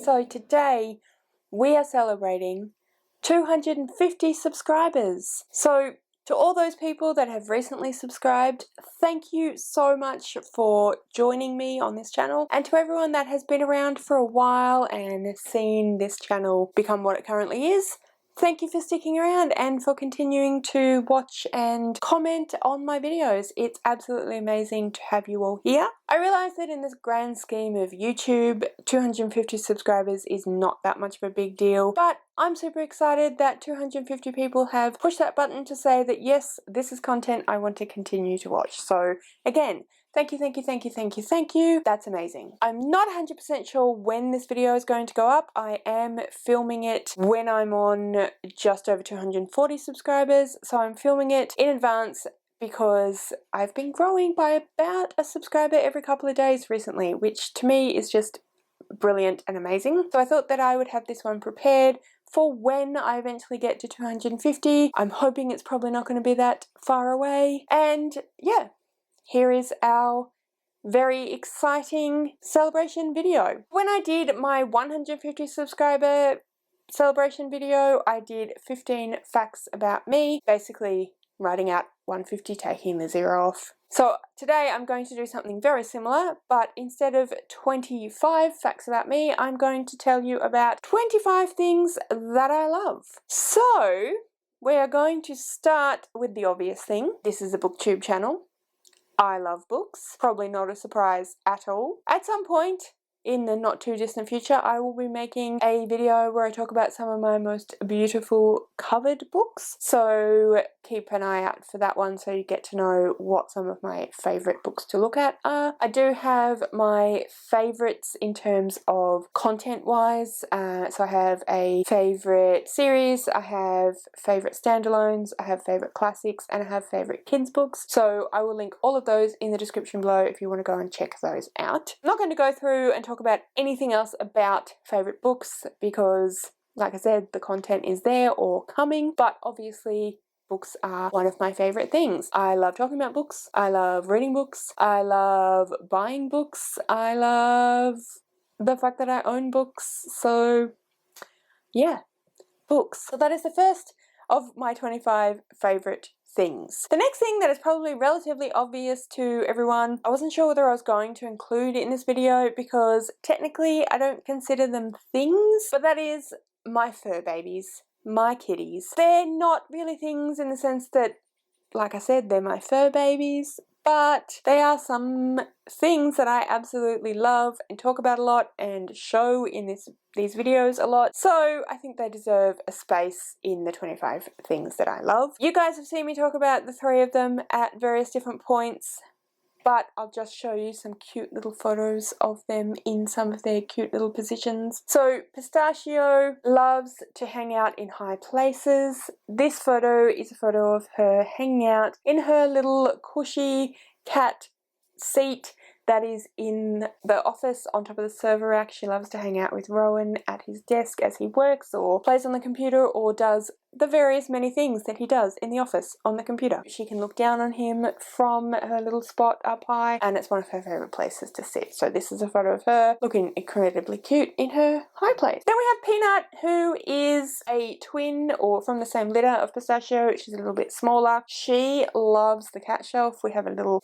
So today we are celebrating 250 subscribers. So to all those people that have recently subscribed, thank you so much for joining me on this channel. And to everyone that has been around for a while and seen this channel become what it currently is, thank you for sticking around and for continuing to watch and comment on my videos. It's absolutely amazing to have you all here. I realise that in this grand scheme of YouTube, 250 subscribers is not that much of a big deal, but I'm super excited that 250 people have pushed that button to say that yes, this is content I want to continue to watch. So again, thank you, thank you, thank you, thank you, thank you. That's amazing. I'm not 100% sure when this video is going to go up. I am filming it when I'm on just over 240 subscribers. So I'm filming it in advance because I've been growing by about a subscriber every couple of days recently, which to me is just brilliant and amazing. So I thought that I would have this one prepared for when I eventually get to 250. I'm hoping it's probably not going to be that far away. And yeah, here is our very exciting celebration video. When I did my 150 subscriber celebration video, I did 15 facts about me, basically writing out 150, taking the 0 off. So today I'm going to do something very similar, but instead of 25 facts about me, I'm going to tell you about 25 things that I love. So we are going to start with the obvious thing. This is a booktube channel. I love books. Probably not a surprise at all. At some point in the not too distant future, I will be making a video where I talk about some of my most beautiful covered books. So keep an eye out for that one so you get to know what some of my favourite books to look at are. I do have my favourites in terms of content-wise. So I have a favourite series, I have favourite standalones, I have favourite classics, and I have favourite kids books. So I will link all of those in the description below if you want to go and check those out. I'm not going to go through and talk about anything else about favourite books because, like I said, the content is there or coming, but obviously books are one of my favourite things. I love talking about books, I love reading books, I love buying books, I love the fact that I own books, so yeah, books. So that is the first of my 25 favourite things. The next thing that is probably relatively obvious to everyone, I wasn't sure whether I was going to include in this video because technically I don't consider them things, but that is my fur babies, my kitties. They're not really things in the sense that, like I said, they're my fur babies, but they are some things that I absolutely love and talk about a lot and show in these videos a lot. So I think they deserve a space in the 25 things that I love. You guys have seen me talk about the 3 of them at various different points, but I'll just show you some cute little photos of them in some of their cute little positions. So Pistachio loves to hang out in high places. This photo is a photo of her hanging out in her little cushy cat seat that is in the office on top of the server rack. She loves to hang out with Rowan at his desk as he works or plays on the computer or does the various many things that he does in the office on the computer. She can look down on him from her little spot up high, and it's one of her favourite places to sit. So this is a photo of her looking incredibly cute in her high place. Then we have Peanut, who is a twin or from the same litter of Pistachio. She's a little bit smaller. She loves the cat shelf. We have a little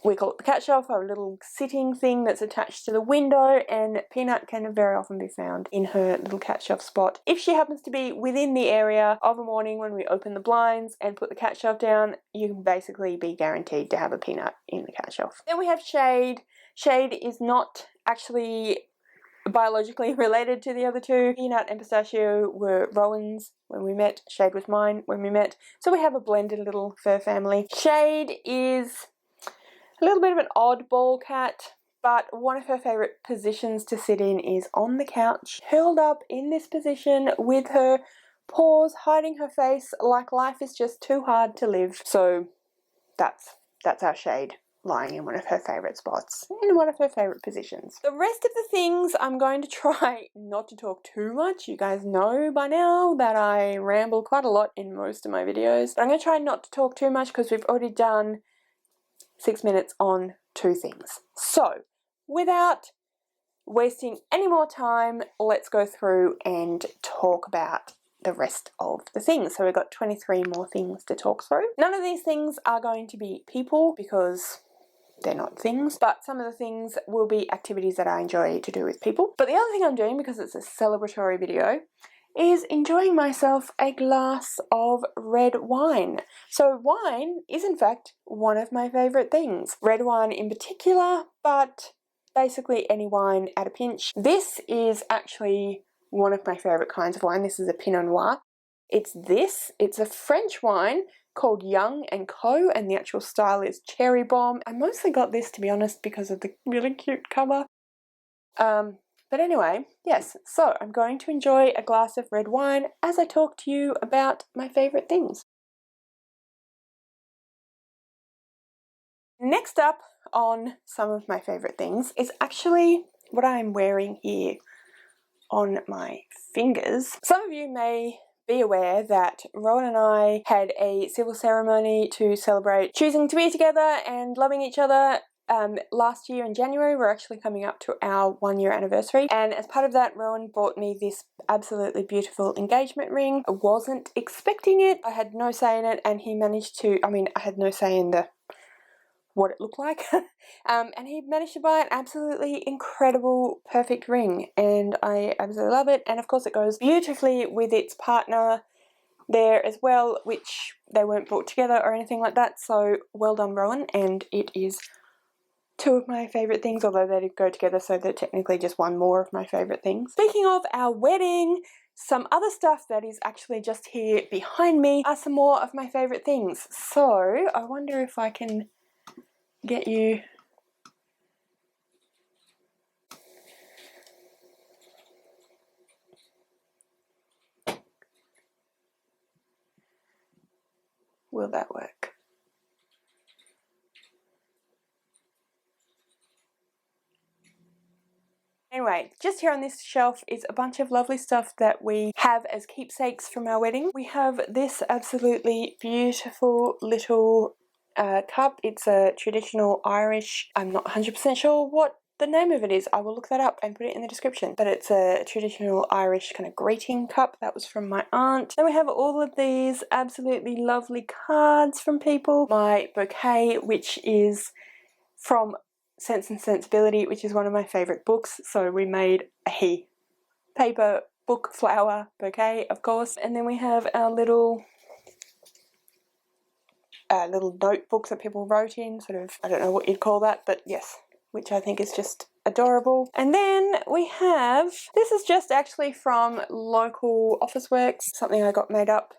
we call it the cat shelf, our little sitting thing that's attached to the window, and Peanut can very often be found in her little cat shelf spot. If she happens to be within the area of a morning when we open the blinds and put the cat shelf down, you can basically be guaranteed to have a Peanut in the cat shelf. Then we have Shade. Shade is not actually biologically related to the other two. Peanut and Pistachio were Rowan's when we met. Shade was mine when we met. So we have a blended little fur family. Shade is a little bit of an oddball cat, but one of her favourite positions to sit in is on the couch, curled up in this position with her paws hiding her face like life is just too hard to live. So that's our Shade, lying in one of her favourite spots, in one of her favourite positions. The rest of the things I'm going to try not to talk too much. You guys know by now that I ramble quite a lot in most of my videos, but I'm going to try not to talk too much because we've already done 6 minutes on 2 things. So without wasting any more time, let's go through and talk about the rest of the things. So we've got 23 more things to talk through. None of these things are going to be people because they're not things, but some of the things will be activities that I enjoy to do with people. But the other thing I'm doing, because it's a celebratory video, is enjoying myself a glass of red wine. So wine is in fact one of my favourite things. Red wine in particular, but basically any wine at a pinch. This is actually one of my favourite kinds of wine. This is a Pinot Noir. It's a French wine called Young & Co, and the actual style is Cherry Bomb. I mostly got this, to be honest, because of the really cute cover. But anyway, yes, so I'm going to enjoy a glass of red wine as I talk to you about my favourite things. Next up on some of my favourite things is actually what I'm wearing here on my fingers. Some of you may be aware that Rowan and I had a civil ceremony to celebrate choosing to be together and loving each other. Last year in January. We're actually coming up to our 1-year anniversary, and as part of that, Rowan bought me this absolutely beautiful engagement ring. I wasn't expecting it. I had no say in it, and he managed to, I had no say in what it looked like. And he managed to buy an absolutely incredible, perfect ring, and I absolutely love it. And of course it goes beautifully with its partner there as well, which they weren't bought together or anything like that, so well done, Rowan. And it is two of my favourite things, although they did go together, so they're technically just one more of my favourite things. Speaking of our wedding, some other stuff that is actually just here behind me are some more of my favourite things. So I wonder if I can get you will that work? Anyway, just here on this shelf is a bunch of lovely stuff that we have as keepsakes from our wedding. We have this absolutely beautiful little cup. It's a traditional Irish, I'm not 100% sure what the name of it is. I will look that up and put it in the description. But it's a traditional Irish kind of greeting cup. That was from my aunt. Then we have all of these absolutely lovely cards from people. My bouquet, which is from Sense and Sensibility, which is one of my favourite books, so we made a paper book flower bouquet, of course. And then we have our little notebooks that people wrote in, sort of, I don't know what you'd call that, but yes, which I think is just adorable. And then we have, this is just actually from local Officeworks, something I got made up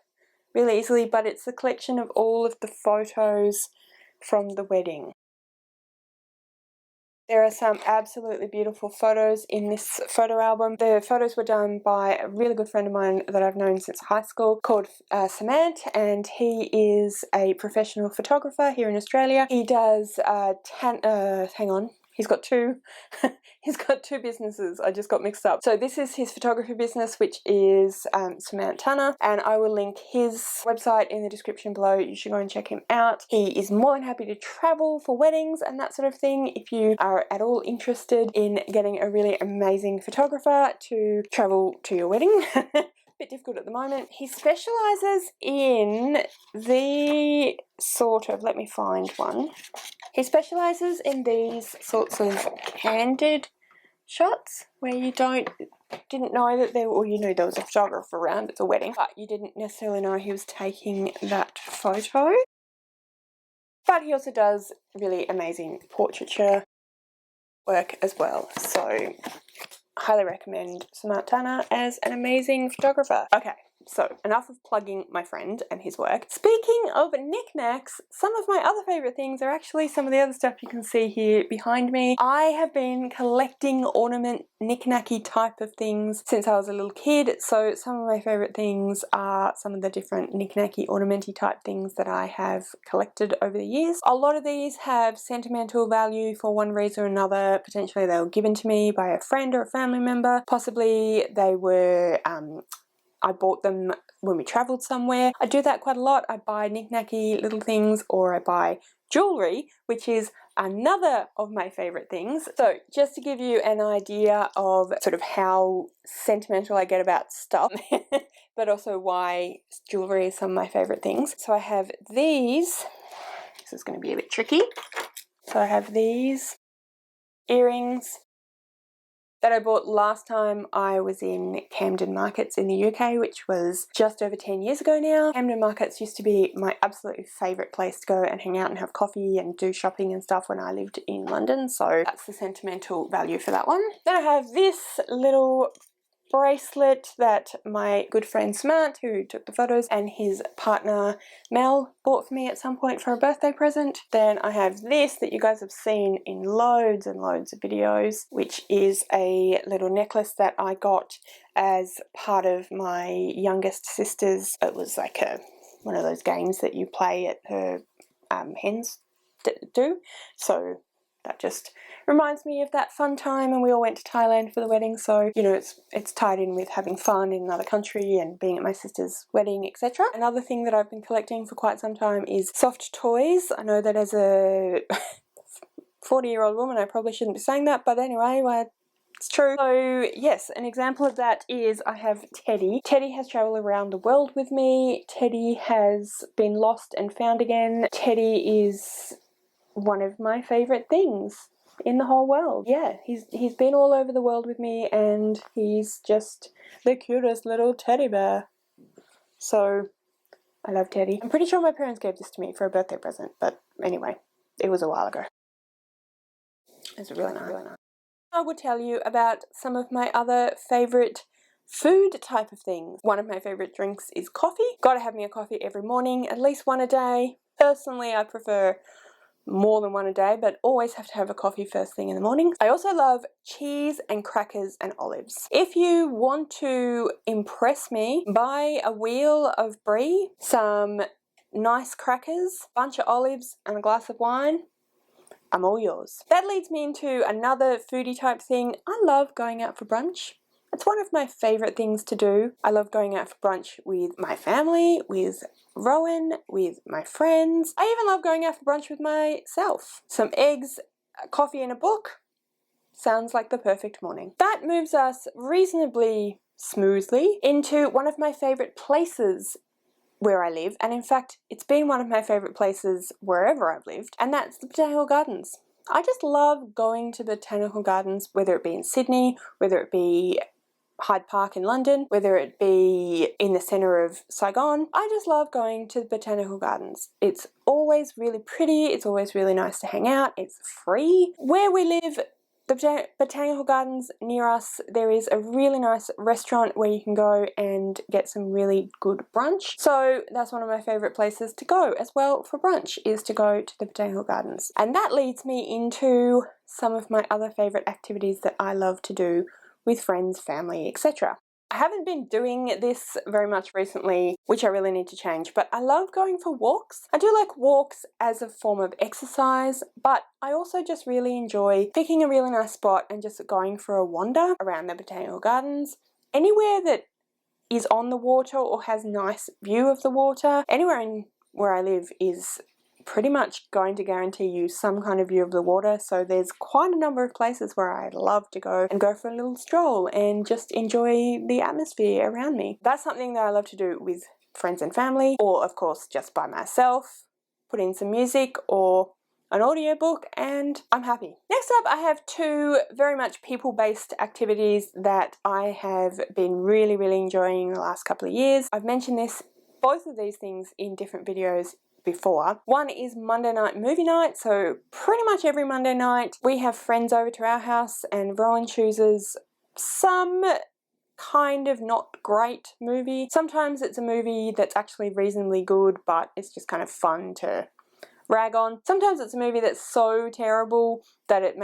really easily, but it's a collection of all of the photos from the wedding. There are some absolutely beautiful photos in this photo album. The photos were done by a really good friend of mine that I've known since high school called Samantha, and he is a professional photographer here in Australia. He does, he's got two, he's got two businesses. I just got mixed up. So this is his photography business, which is Samantha, and I will link his website in the description below. You should go and check him out. He is more than happy to travel for weddings and that sort of thing. If you are at all interested in getting a really amazing photographer to travel to your wedding, bit difficult at the moment. He specialises in the sort of, let me find one. He specialises in these sorts of candid shots where you didn't know that there, or you knew there was a photographer around at the wedding, but you didn't necessarily know he was taking that photo. But he also does really amazing portraiture work as well. So highly recommend Samantha as an amazing photographer. Okay, so enough of plugging my friend and his work. Speaking of knickknacks, some of my other favourite things are actually some of the other stuff you can see here behind me. I have been collecting ornament knickknacky type of things since I was a little kid, so some of my favourite things are some of the different knickknacky ornamenty type things that I have collected over the years. A lot of these have sentimental value for one reason or another. Potentially they were given to me by a friend or a family member. Possibly they were I bought them when we travelled somewhere. I do that quite a lot. I buy knick-knacky little things, or I buy jewellery, which is another of my favorite things. So just to give you an idea of sort of how sentimental I get about stuff, but also why jewelry is some of my favorite things. So I have these. This is going to be a bit tricky. So I have these earrings that I bought last time I was in Camden Markets in the UK, which was just over 10 years ago now. Camden Markets used to be my absolute favourite place to go and hang out and have coffee and do shopping and stuff when I lived in London, so that's the sentimental value for that one. Then I have this little bracelet that my good friend Smart, who took the photos, and his partner Mel bought for me at some point for a birthday present. Then I have this that you guys have seen in loads and loads of videos, which is a little necklace that I got as part of my youngest sister's. It was like one of those games that you play at her hens do. So that just reminds me of that fun time, and we all went to Thailand for the wedding, so you know it's tied in with having fun in another country and being at my sister's wedding, etc. Another thing that I've been collecting for quite some time is soft toys. I know that as a 40-year-old woman I probably shouldn't be saying that, but anyway, it's true. So yes, an example of that is I have Teddy. Teddy has travelled around the world with me. Teddy has been lost and found again. Teddy is one of my favourite things in the whole world. Yeah, he's been all over the world with me, and he's just the cutest little teddy bear. So I love Teddy. I'm pretty sure my parents gave this to me for a birthday present, but anyway, it was a while ago. It's really nice. I will tell you about some of my other favourite food type of things. One of my favourite drinks is coffee. Gotta have me a coffee every morning, at least one a day. Personally, I prefer more than one a day, but always have to have a coffee first thing in the morning. I also love cheese and crackers and olives. If you want to impress me, buy a wheel of brie, some nice crackers, a bunch of olives, and a glass of wine. I'm all yours. That leads me into another foodie type thing. I love going out for brunch. It's one of my favourite things to do. I love going out for brunch with my family, with Rowan, with my friends. I even love going out for brunch with myself. Some eggs, coffee and a book. Sounds like the perfect morning. That moves us reasonably smoothly into one of my favourite places where I live, and in fact it's been one of my favourite places wherever I've lived, and that's the Botanical Gardens. I just love going to the Botanical Gardens, whether it be in Sydney, whether it be Hyde Park in London, whether it be in the centre of Saigon. I just love going to the Botanical Gardens. It's always really pretty, it's always really nice to hang out, it's free. Where we live, the Botanical Gardens near us, there is a really nice restaurant where you can go and get some really good brunch. So that's one of my favourite places to go as well for brunch, is to go to the Botanical Gardens. And that leads me into some of my other favourite activities that I love to do with friends, family, etc. I haven't been doing this very much recently, which I really need to change, but I love going for walks. I do like walks as a form of exercise, but I also just really enjoy picking a really nice spot and just going for a wander around the Botanical Gardens. Anywhere that is on the water or has nice view of the water, anywhere in where I live is pretty much going to guarantee you some kind of view of the water, so there's quite a number of places where I'd love to go and go for a little stroll and just enjoy the atmosphere around me. That's something that I love to do with friends and family, or of course just by myself, put in some music or an audiobook and I'm happy. Next up, I have two very much people-based activities that I have been really enjoying in the last couple of years. I've mentioned both of these things in different videos before. One is Monday night movie night, so pretty much every Monday night we have friends over to our house and Rowan chooses some kind of not great movie. Sometimes it's a movie that's actually reasonably good, but it's just kind of fun to rag on. Sometimes it's a movie that's so terrible that it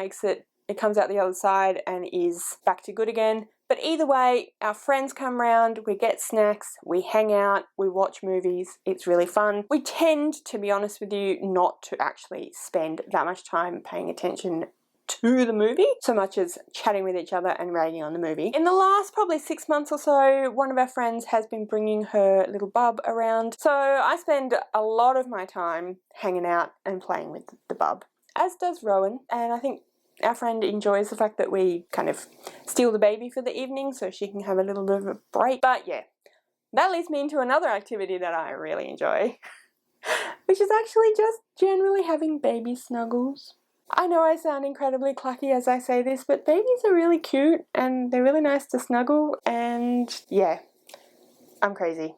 comes out the other side and is back to good again. But either way, our friends come round, we get snacks, we hang out, we watch movies, it's really fun. We tend, to be honest with you, not to actually spend that much time paying attention to the movie, so much as chatting with each other and ragging on the movie. In the last probably 6 months or so, one of our friends has been bringing her little bub around, so I spend a lot of my time hanging out and playing with the bub. as does Rowan, and I think our friend enjoys the fact that we kind of steal the baby for the evening so she can have a little bit of a break. But yeah, that leads me into another activity that I really enjoy, which is actually just generally having baby snuggles. I know I sound incredibly clucky as I say this, but babies are really cute and they're really nice to snuggle, and yeah, I'm crazy.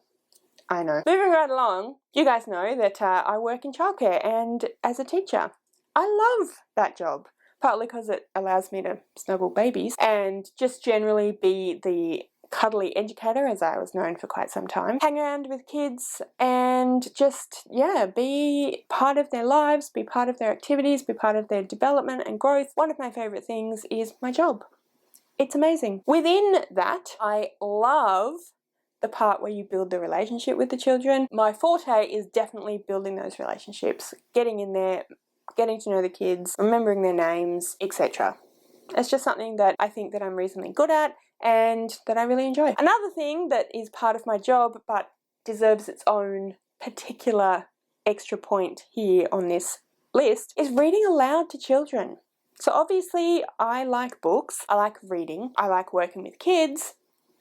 I know. Moving right along, you guys know that I work in childcare and as a teacher. I love that job, partly because it allows me to snuggle babies and just generally be the cuddly educator, as I was known for quite some time. Hang around with kids and just, yeah, be part of their lives, be part of their activities, be part of their development and growth. One of my favourite things is my job. It's amazing. Within that, I love the part where you build the relationship with the children. My forte is definitely building those relationships, getting in there, getting to know the kids, remembering their names, etc. It's just something that I think that I'm reasonably good at and that I really enjoy. Another thing that is part of my job but deserves its own particular extra point here on this list is reading aloud to children. So obviously I like books, I like reading, I like working with kids.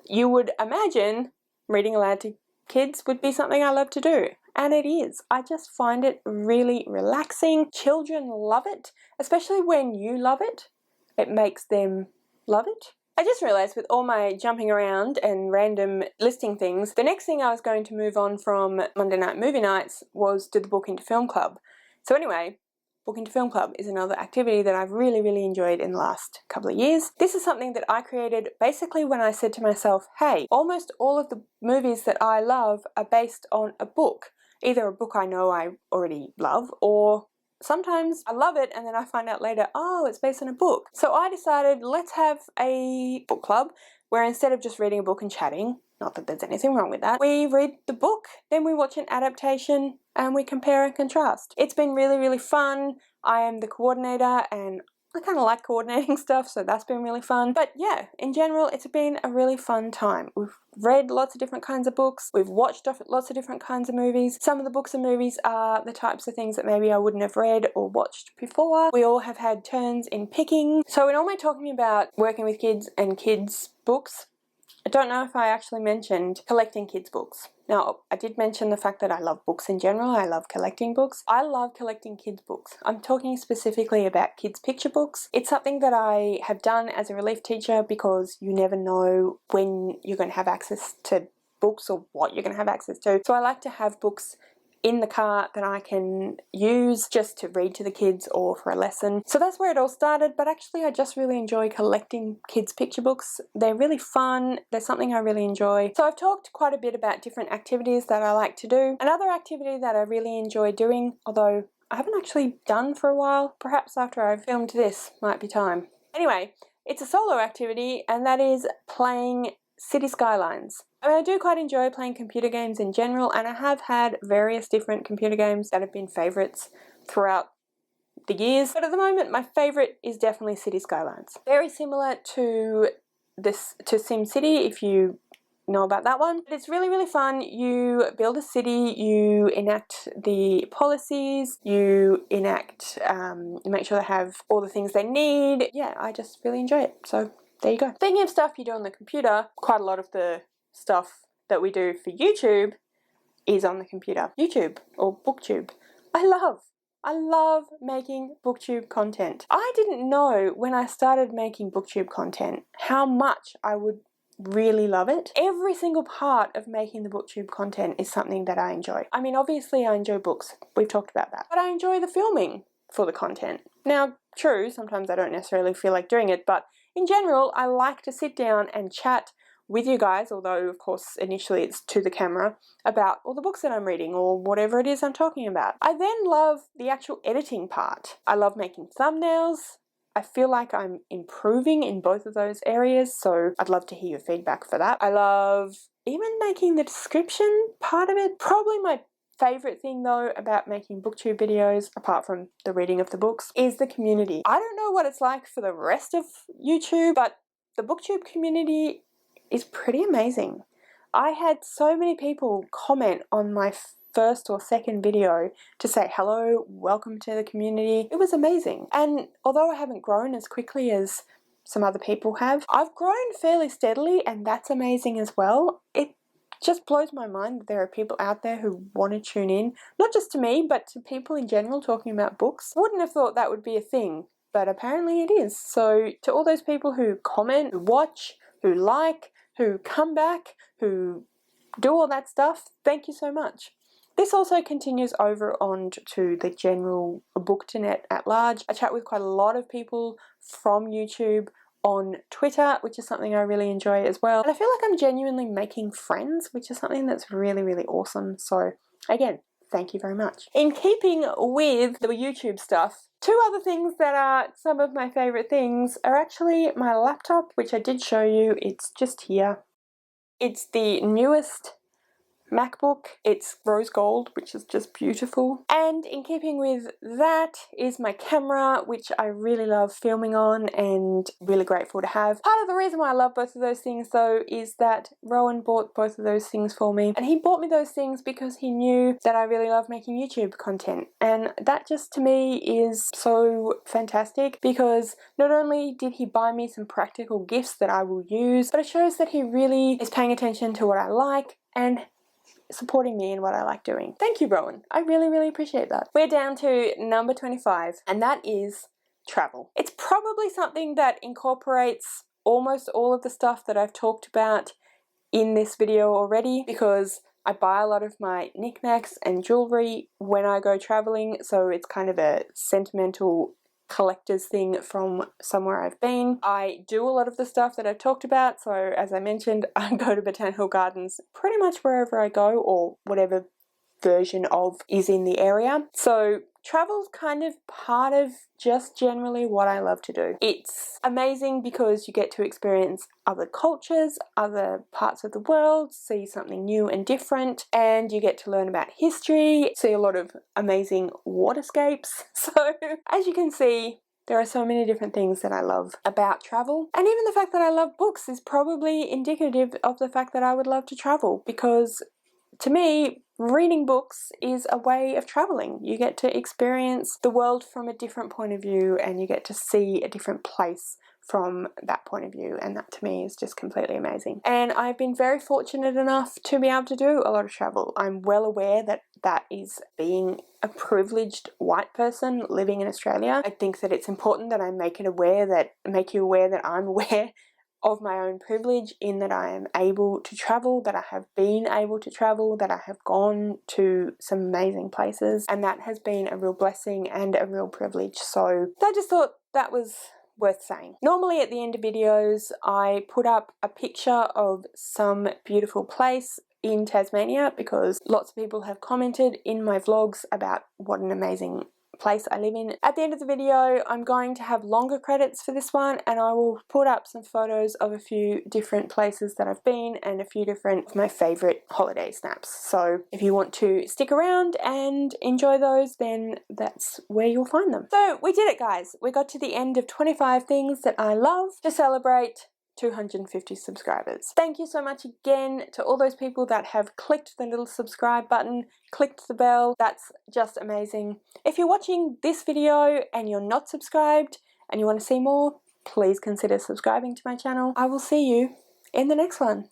You would imagine reading aloud to kids would be something I love to do. And it is. I just find it really relaxing. Children love it, especially when you love it. It makes them love it. I just realised with all my jumping around and random listing things, the next thing I was going to move on from Monday night movie nights was to the Book into Film Club. So anyway, Book into Film Club is another activity that I've really enjoyed in the last couple of years. This is something that I created basically when I said to myself, hey, almost all of the movies that I love are based on a book. Either a book I know I already love, or sometimes I love it and then I find out later, oh, it's based on a book. So I decided, let's have a book club where instead of just reading a book and chatting, not that there's anything wrong with that, we read the book, then we watch an adaptation and we compare and contrast. It's been really fun. I am the coordinator and I kind of like coordinating stuff, so that's been really fun. But yeah, in general, it's been a really fun time. We've read lots of different kinds of books. We've watched lots of different kinds of movies. Some of the books and movies are the types of things that maybe I wouldn't have read or watched before. We all have had turns in picking. So in all my talking about working with kids and kids' books, I don't know if I actually mentioned collecting kids' books. Now, I did mention the fact that I love books in general. I love collecting books. I love collecting kids' books. I'm talking specifically about kids' picture books. It's something that I have done as a relief teacher because you never know when you're going to have access to books or what you're going to have access to. So I like to have books in the car that I can use just to read to the kids or for a lesson. So that's where it all started, but actually I just really enjoy collecting kids' picture books. They're really fun, they're something I really enjoy. So I've talked quite a bit about different activities that I like to do. Another activity that I really enjoy doing, although I haven't actually done for a while, perhaps after I've filmed this might be time. Anyway, it's a solo activity and that is playing City Skylines. I do quite enjoy playing computer games in general, and I have had various different computer games that have been favourites throughout the years, but at the moment my favourite is definitely City Skylines. Very similar to SimCity, if you know about that one. But it's really fun. You build a city, you enact the policies, you make sure they have all the things they need. Yeah, I just really enjoy it. So there you go. Speaking of stuff you do on the computer, quite a lot of the stuff that we do for YouTube is on the computer. YouTube or booktube. I love making booktube content. I didn't know when I started making booktube content how much I would really love it. Every single part of making the booktube content is something that I enjoy. I mean, obviously I enjoy books. We've talked about that. But I enjoy the filming for the content. Now, true, sometimes I don't necessarily feel like doing it, but in general, I like to sit down and chat with you guys, although of course initially it's to the camera, about all the books that I'm reading or whatever it is I'm talking about. I then love the actual editing part. I love making thumbnails. I feel like I'm improving in both of those areas, so I'd love to hear your feedback for that. I love even making the description part of it. Probably my favourite thing though about making booktube videos, apart from the reading of the books, is the community. I don't know what it's like for the rest of YouTube, but the booktube community is pretty amazing. I had so many people comment on my first or second video to say hello, welcome to the community. It was amazing. And although I haven't grown as quickly as some other people have, I've grown fairly steadily, and that's amazing as well. It just blows my mind that there are people out there who want to tune in, not just to me, but to people in general talking about books. I wouldn't have thought that would be a thing, but apparently it is. So to all those people who comment, who watch, who like, who come back, who do all that stuff, thank you so much. This also continues over on to the general booktonet at large. I chat with quite a lot of people from YouTube on Twitter, which is something I really enjoy as well. And I feel like I'm genuinely making friends, which is something that's really, really awesome. So again, thank you very much. In keeping with the YouTube stuff, two other things that are some of my favorite things are actually my laptop, which I did show you. It's just here. It's the newest MacBook. It's rose gold, which is just beautiful. And in keeping with that is my camera, which I really love filming on and really grateful to have. Part of the reason why I love both of those things though is that Rowan bought both of those things for me, and he bought me those things because he knew that I really love making YouTube content, and that just to me is so fantastic, because not only did he buy me some practical gifts that I will use, but it shows that he really is paying attention to what I like and supporting me in what I like doing. Thank you, Rowan. I really, really appreciate that. We're down to number 25, and that is travel. It's probably something that incorporates almost all of the stuff that I've talked about in this video already, because I buy a lot of my knickknacks and jewelry when I go traveling, so it's kind of a sentimental collector's thing from somewhere I've been. I do a lot of the stuff that I've talked about, so as I mentioned, I go to botanical gardens pretty much wherever I go, or whatever version of is in the area. So travel's kind of part of just generally what I love to do. It's amazing because you get to experience other cultures, other parts of the world, see something new and different, and you get to learn about history, see a lot of amazing waterscapes. So as you can see, there are so many different things that I love about travel. And even the fact that I love books is probably indicative of the fact that I would love to travel, because to me, reading books is a way of traveling. You get to experience the world from a different point of view, and you get to see a different place from that point of view, and that to me is just completely amazing. And I've been very fortunate enough to be able to do a lot of travel. I'm well aware that that is being a privileged white person living in Australia. I think that it's important that I make you aware that I'm aware of my own privilege, in that I am able to travel, that I have been able to travel, that I have gone to some amazing places, and that has been a real blessing and a real privilege. So I just thought that was worth saying. Normally at the end of videos I put up a picture of some beautiful place in Tasmania, because lots of people have commented in my vlogs about what an amazing place I live in. At the end of the video I'm going to have longer credits for this one, and I will put up some photos of a few different places that I've been and a few different of my favourite holiday snaps. So if you want to stick around and enjoy those, then that's where you'll find them. So we did it, guys. We got to the end of 25 things that I love to celebrate 250 subscribers. Thank you so much again to all those people that have clicked the little subscribe button, clicked the bell. That's just amazing. If you're watching this video and you're not subscribed and you want to see more, please consider subscribing to my channel. I will see you in the next one.